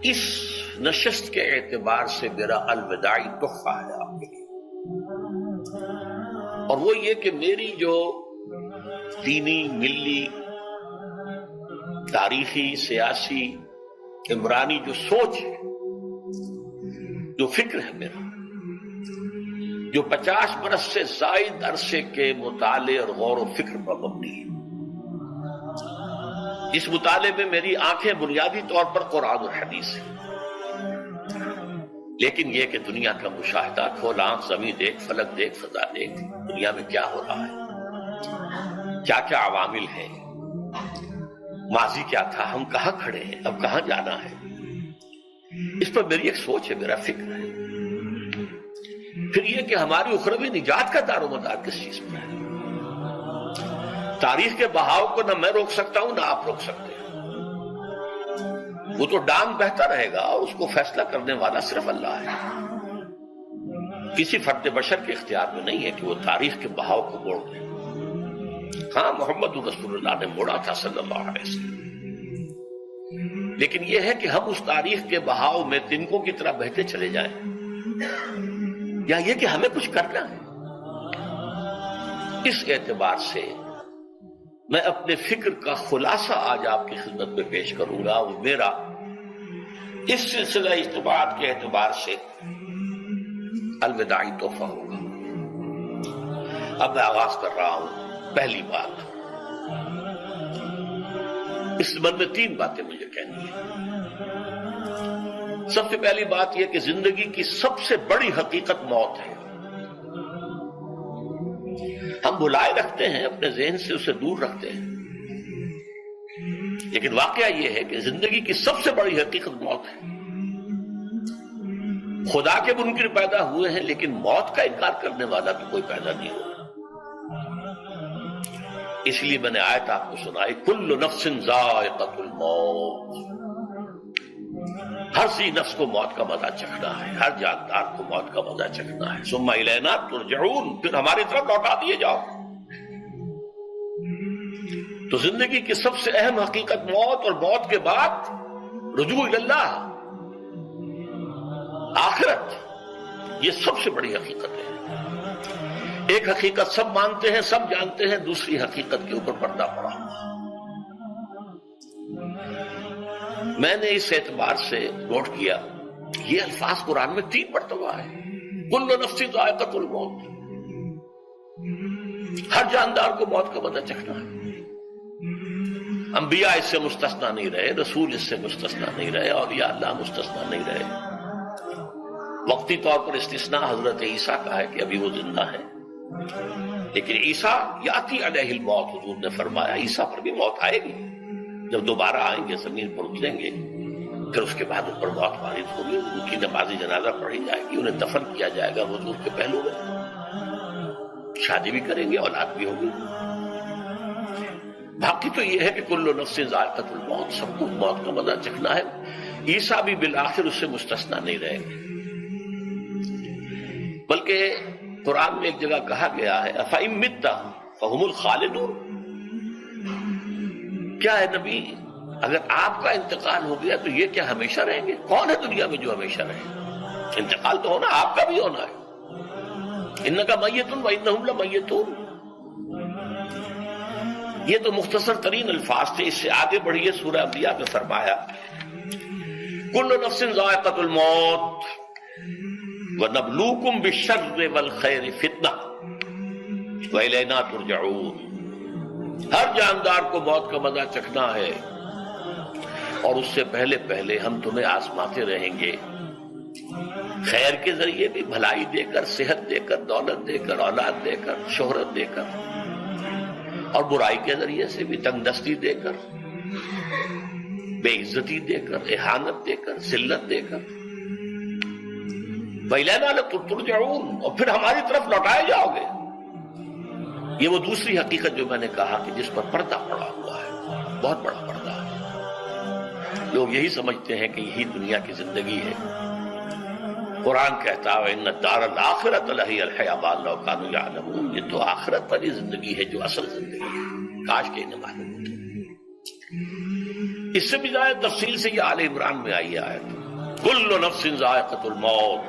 اس نشست کے اعتبار سے میرا الوداعی تحفہ ہے آپ کے لیے، اور وہ یہ کہ میری جو دینی، ملی، تاریخی، سیاسی، عمرانی جو سوچ ہے، جو فکر ہے میرا، جو 50 برس سے زائد عرصے کے مطالعے اور غور و فکر پر مبنی ہے، اس مطالعے میں میری آنکھیں بنیادی طور پر قرآن اور حدیث ہے، لیکن یہ کہ دنیا کا مشاہدہ، کھول آنکھ، زمین دیکھ، فلک دیکھ، فضا دیکھ، دنیا میں کیا ہو رہا ہے، کیا کیا عوامل ہیں، ماضی کیا تھا، ہم کہاں کھڑے ہیں، اب کہاں جانا ہے، اس پر میری ایک سوچ ہے، میرا فکر ہے۔ پھر یہ کہ ہماری اخروی نجات کا دار و مدار کس چیز پر ہے۔ تاریخ کے بہاؤ کو نہ میں روک سکتا ہوں، نہ آپ روک سکتے ہیں، وہ تو ڈانگ بہتا رہے گا، اور اس کو فیصلہ کرنے والا صرف اللہ ہے۔ کسی فرد بشر کے اختیار میں نہیں ہے کہ وہ تاریخ کے بہاؤ کو موڑ دے۔ ہاں، محمد رسول اللہ نے موڑا تھا صلی اللہ علیہ وسلم، لیکن یہ ہے کہ ہم اس تاریخ کے بہاؤ میں تنکوں کی طرح بہتے چلے جائیں، یا یہ کہ ہمیں کچھ کرنا ہے۔ اس اعتبار سے میں اپنے فکر کا خلاصہ آج آپ کی خدمت میں پیش کروں گا، وہ میرا اس سلسلہ اجتماعات کے اعتبار سے الوداعی تحفہ ہوگا۔ اب میں آغاز کر رہا ہوں۔ پہلی بات، اس سبب میں 3 باتیں مجھے کہنی ہیں۔ سب سے پہلی بات یہ کہ زندگی کی سب سے بڑی حقیقت موت ہے۔ ہم بلائے رکھتے ہیں، اپنے ذہن سے اسے دور رکھتے ہیں، لیکن واقعہ یہ ہے کہ زندگی کی سب سے بڑی حقیقت موت ہے۔ خدا کے منکر پیدا ہوئے ہیں، لیکن موت کا انکار کرنے والا تو کوئی پیدا نہیں ہوا۔ اس لیے میں نے آیت آپ کو سنائی، کل نفس ذائقۃ الموت، ہر سی نفس کو موت کا مزہ چکھنا ہے، ہر جاندار کو موت کا مزہ چکھنا ہے۔ ثم الینا ترجعون، پھر ہماری طرف لوٹا دیے جاؤ۔ تو زندگی کی سب سے اہم حقیقت موت، اور موت کے بعد رجوع اللہ، آخرت، یہ سب سے بڑی حقیقت ہے۔ ایک حقیقت سب مانتے ہیں، سب جانتے ہیں، دوسری حقیقت کے اوپر پردہ پڑا ہوا۔ میں نے اس اعتبار سے نوٹ کیا، یہ الفاظ قرآن میں 3 مرتبہ ہے، کل نفس ذائقۃ الموت، ہر جاندار کو موت کا مزہ چکھنا ہے۔ انبیاء اس سے مستثنا نہیں رہے، رسول اس سے مستثنا نہیں رہے، اولیاء اللہ مستثنا نہیں رہے۔ وقتی طور پر استثناء حضرت عیسیٰ کا ہے کہ ابھی وہ زندہ ہے، لیکن عیسیٰ یاتی علیہ الموت، حضور نے فرمایا عیسیٰ پر بھی موت آئے گی، جب دوبارہ آئیں گے، زمین پر اتریں گے، پھر اس کے بعد ان پر موت وارد ہوگی، ان کی نماز جنازہ پڑھی جائے گی، انہیں دفن کیا جائے گا حضور کے پہلو میں، شادی بھی کریں گے، اولاد بھی ہوگی۔ باقی تو یہ ہے کہ کل نفس ذائقۃ الموت، سب کو موت کا مزہ چکھنا ہے۔ عیسیٰ بھی بالآخر اس سے مستثنا نہیں رہیں گے، بلکہ قرآن میں ایک جگہ کہا گیا ہے أَفَإِن مِتَّ فَهُمُ الْخَالِدُونَ، کیا ہے نبی، اگر آپ کا انتقال ہو گیا تو یہ کیا ہمیشہ رہیں گے؟ کون ہے دنیا میں جو ہمیشہ رہے؟ انتقال تو ہونا، آپ کا بھی ہونا ہے۔ إِنَّكَ مَيِّتٌ وَإِنَّهُمْ لَمَيِّتُونَ، یہ تو مختصر ترین الفاظ تھے۔ اس سے آگے بڑھیے، سورہ انبیاء میں فرمایا کل نفس ذائقۃ الموت وَنَبْلُوكُمْ بِالشَّرِّ وَالْخَيْرِ فِتْنَةً وَإِلَيْنَا تُرْجَعُونَ، ہر جاندار کو موت کا مزہ چکھنا ہے، اور اس سے پہلے پہلے ہم تمہیں آزماتے رہیں گے، خیر کے ذریعے بھی، بھلائی دے کر، صحت دے کر، دولت دے کر، اولاد دے کر، شہرت دے کر، اور برائی کے ذریعے سے بھی، تنگ دستی دے کر، بے عزتی دے کر، اہانت دے کر، ذلت دے کر، وَإِلَيْنَا تُرْجَعُونَ، اور پھر ہماری طرف لوٹائے جاؤ گے۔ یہ وہ دوسری حقیقت جو میں نے کہا کہ جس پر پردہ پڑا ہوا ہے، بہت بڑا پردہ ہے۔ لوگ یہی سمجھتے ہیں کہ یہی دنیا کی زندگی ہے۔ قرآن کہتا ہے إِنَّ الدَّارَ الْآخِرَةَ لَهِيَ الْحَيَوَانُ لَوْ كَانُوا يَعْلَمُونَ، یہ تو آخرت والی زندگی ہے جو اصل زندگی ہے، کاش کہ انہیں معلوم ہوتا۔ اس سے بھی زیادہ تفصیل سے یہ آل عمران میں آئی آیت، کل نفس ذائقۃ الموت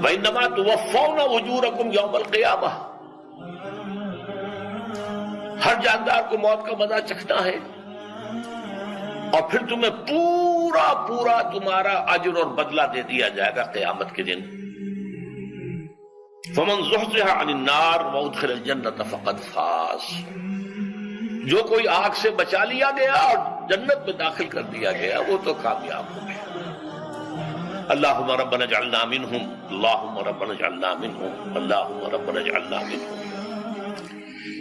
وانما توفون اجورکم یوم القیامہ، ہر جاندار کو موت کا مزہ چکھنا ہے اور پھر تمہیں پورا پورا تمہارا اجر اور بدلہ دے دیا جائے گا قیامت کے دن۔ فمن زحزح عن النار وادخل الجنۃ فقد فاز، جو کوئی آگ سے بچا لیا گیا اور جنت میں داخل کر دیا گیا وہ تو کامیاب ہو گیا۔ اللہم ربنا اجعلنا منہم، اللہم ربنا اجعلنا منہم، اللہم ربنا اجعلنا منہم۔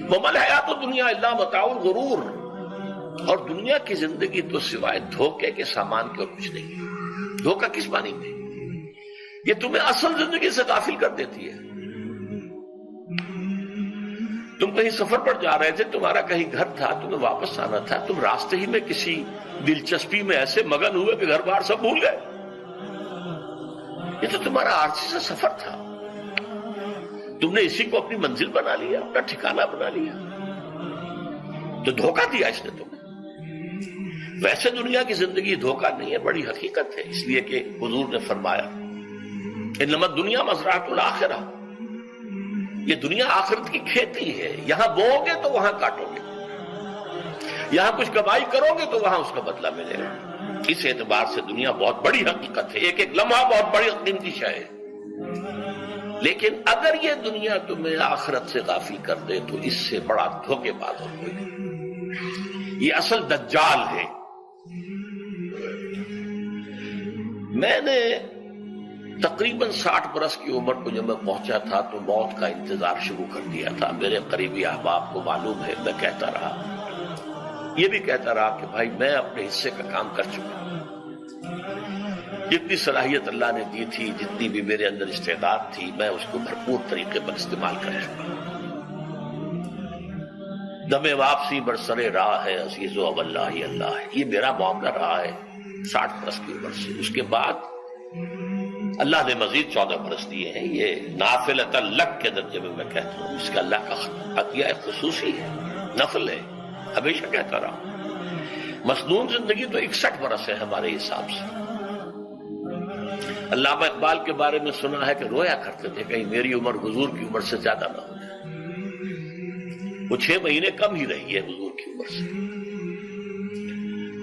وما الحیات الدنیا الا متاع الغرور، اور دنیا کی زندگی تو سوائے دھوکے کے سامان کے اور کچھ نہیں۔ دھوکہ کس معنی میں؟ یہ تمہیں اصل زندگی سے غافل کر دیتی ہے۔ تم کہیں سفر پر جا رہے تھے، تمہارا کہیں گھر تھا، تمہیں واپس آنا تھا، تم راستے ہی میں کسی دلچسپی میں ایسے مگن ہوئے کہ گھر بار سب بھول گئے۔ یہ تو تمہارا عارضی سا سفر تھا، تم نے اسی کو اپنی منزل بنا لیا، اپنا ٹھکانہ بنا لیا، تو دھوکہ دیا اس نے تمہیں۔ ویسے دنیا کی زندگی دھوکہ نہیں ہے، بڑی حقیقت ہے، اس لیے کہ حضور نے فرمایا انما الدنیا مزرعۃ الآخرہ، یہ دنیا آخرت کی کھیتی ہے، یہاں بو گے تو وہاں کاٹو گے، یہاں کچھ کمائی کرو گے تو وہاں اس کا بدلہ ملے گا۔ اس اعتبار سے دنیا بہت بڑی حقیقت ہے، ایک ایک لمحہ بہت بڑی قیمتی شے ہے، لیکن اگر یہ دنیا تمہیں آخرت سے غافل کر دے تو اس سے بڑا دھوکے باز اور کوئی نہیں۔ یہ اصل دجال ہے۔ میں نے تقریباً 60 برس کی عمر کو جب میں پہنچا تھا تو موت کا انتظار شروع کر دیا تھا۔ میرے قریبی احباب کو معلوم ہے، میں کہتا رہا، یہ بھی کہتا رہا کہ بھائی میں اپنے حصے کا کام کر چکا ہوں، جتنی صلاحیت اللہ نے دی تھی، جتنی بھی میرے اندر استعداد تھی، میں اس کو بھرپور طریقے پر استعمال کر چکا ہوں۔ دم واپسی برسرے راہ ہے عزیز و اللہ اللہ ہے، یہ میرا معاملہ رہا ہے 60 برس کی عمر سے۔ اس کے بعد اللہ نے مزید 14 برس دیے ہیں، یہ نافلۃ لک کے درجے میں کہتا ہوں، اس کا اللہ کا عطیہ خصوصی ہے، نفل ہے، ہمیشہ کہتا رہا ہوں۔ مسنون زندگی تو 61 برس ہے ہمارے حساب سے۔ علامہ اقبال کے بارے میں سنا ہے کہ رویا کرتے تھے کہیں میری عمر حضور کی عمر سے زیادہ نہ ہو جائے۔ وہ 6 مہینے کم ہی رہی ہے حضور کی عمر سے۔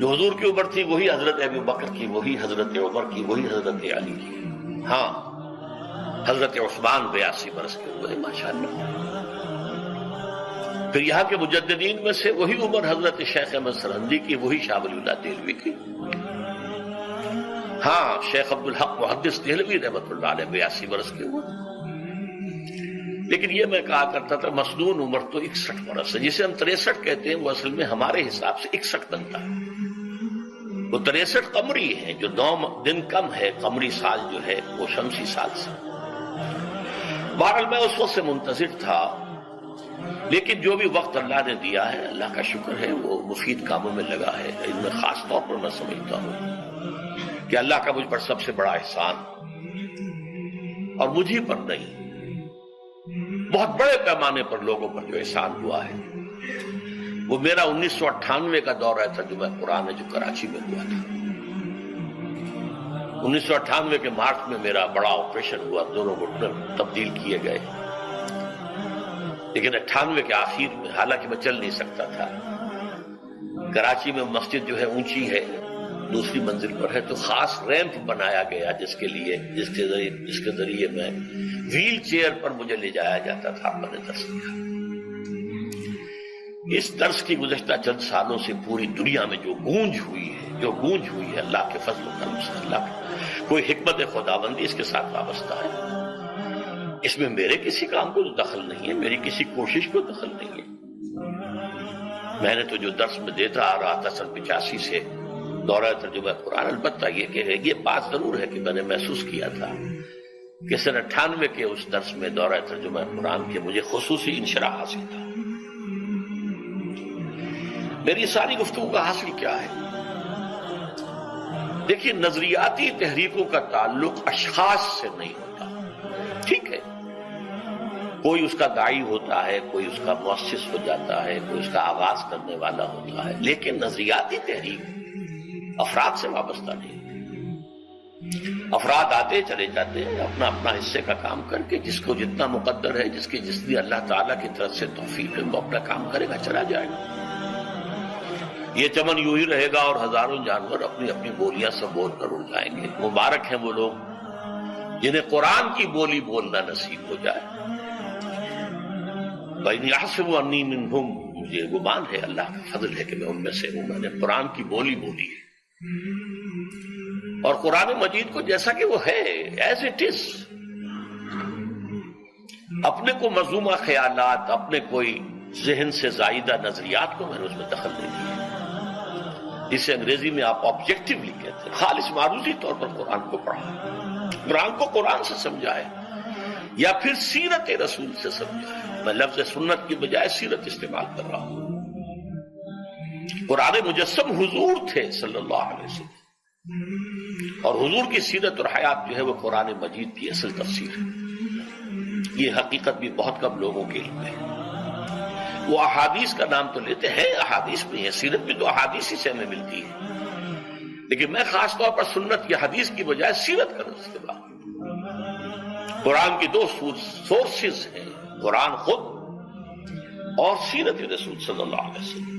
جو حضور کی عمر تھی وہی حضرت ابو بکر کی، وہی حضرت عمر کی، وہی حضرت علی کی۔ ہاں، حضرت عثمان 82 برس کے ہوئے ماشاءاللہ۔ پھر یہاں کے مجددین میں سے وہی عمر حضرت شیخ احمد سرہندی کی، وہی شاہ ولی اللہ دہلوی کی۔ ہاں، شیخ عبدالحق محدث دہلوی رحمۃ اللہ علیہ 82 برس کے ہوئے۔ لیکن یہ میں کہا کرتا تھا مسنون عمر تو 61 برس ہے، جسے ہم 63 کہتے ہیں، وہ اصل میں ہمارے حساب سے 61 بنتا ہے۔ وہ 63 قمری ہے، جو 9 دن کم ہے، قمری سال جو ہے وہ شمسی سال سے۔ بہرحال میں اس وقت سے منتظر تھا، لیکن جو بھی وقت اللہ نے دیا ہے اللہ کا شکر ہے، وہ مفید کاموں میں لگا ہے۔ ان میں خاص طور پر میں سمجھتا ہوں کہ اللہ کا مجھ پر سب سے بڑا احسان، اور مجھے پر نہیں، بہت بڑے پیمانے پر لوگوں پر جو احسان ہوا ہے، وہ میرا 1998 کا دورہ ترجمہ قرآن ہے جو کراچی میں ہوا تھا۔ 1998 کے مارچ میں میرا بڑا آپریشن ہوا، دونوں گھٹنے تبدیل کیے گئے، لیکن 98 کے آخر میں، حالانکہ میں چل نہیں سکتا تھا، کراچی میں مسجد جو ہے اونچی ہے، دوسری منزل پر ہے، تو خاص ریمپ بنایا گیا جس کے ذریعے میں ویل چیئر پر مجھے لے جایا جاتا تھا۔ میں نے درس دیا۔ اس درس کی گزشتہ چند سالوں سے پوری دنیا میں جو گونج ہوئی ہے اللہ کے فضل و کرم سے، اللہ کوئی حکمت خداوندی اس کے ساتھ وابستہ ہے۔ اس میں میرے کسی کام کو دخل نہیں ہے، میری کسی کوشش کو دخل نہیں ہے۔ میں نے تو جو درس میں دیتا آ رہا تھا سن 85 سے دورہ ترجمہ قرآن، البتہ یہ بات ضرور ہے کہ میں نے محسوس کیا تھا کہ سن 98 کے اس درس میں دورہ ترجمہ قرآن کے مجھے خصوصی انشراح حاصل تھا۔ میری ساری گفتگو کا حاصل کیا ہے؟ دیکھیے، نظریاتی تحریکوں کا تعلق اشخاص سے نہیں ہوتا، ٹھیک ہے؟ کوئی اس کا داعی ہوتا ہے، کوئی اس کا مؤسس ہو جاتا ہے، کوئی اس کا آغاز کرنے والا ہوتا ہے، لیکن نظریاتی تحریک افراد سے وابستہ نہیں۔ افراد آتے چلے جاتے ہیں اپنا اپنا حصے کا کام کر کے، جس کو جتنا مقدر ہے، جس کی جتنی اللہ تعالیٰ کی طرف سے توفیق ہے، وہ اپنا کام کرے گا، چلا جائے گا۔ یہ چمن یوں ہی رہے گا اور ہزاروں جانور اپنی اپنی بولیاں سے بول کر اڑ جائیں گے۔ مبارک ہیں وہ لوگ جنہیں قرآن کی بولی بولنا نصیب ہو جائے۔ وَإِنْ يَحْسَبُ أَنِّي مِنْهُمْ، مجھے گمان ہے، اللہ کا فضل ہے کہ میں ان میں سے ہوں، میں نے قرآن کی بولی بولی ہے، اور قرآن مجید کو جیسا کہ وہ ہے ایز اٹ از، اپنے کو مذمومہ خیالات، اپنے کوئی ذہن سے زائدہ نظریات کو میں نے اس میں دخل نہیں دیا، جسے انگریزی میں آپ آبجیکٹیولی کہتے ہیں۔ خالص معروضی طور پر قرآن کو پڑھا، قرآن کو قرآن سے سمجھائے یا پھر سیرت رسول سے سمجھائے۔ میں لفظ سنت کی بجائے سیرت استعمال کر رہا ہوں۔ قرآن مجسم حضور تھے صلی اللہ علیہ وسلم، اور حضور کی سیرت اور حیات جو ہے وہ قرآن مجید کی اصل تفسیر ہے۔ یہ حقیقت بھی بہت کم لوگوں کے علم ہے۔ وہ احادیث کا نام تو لیتے ہیں، احادیث بھی ہے، سیرت بھی تو احادیث ہی سے ہمیں ملتی ہے، لیکن میں خاص طور پر سنت یا حدیث کی بجائے سیرت کا استعمال۔ قرآن کی دو سورسز ہیں، قرآن خود اور سیرت رسول صلی اللہ علیہ وسلم۔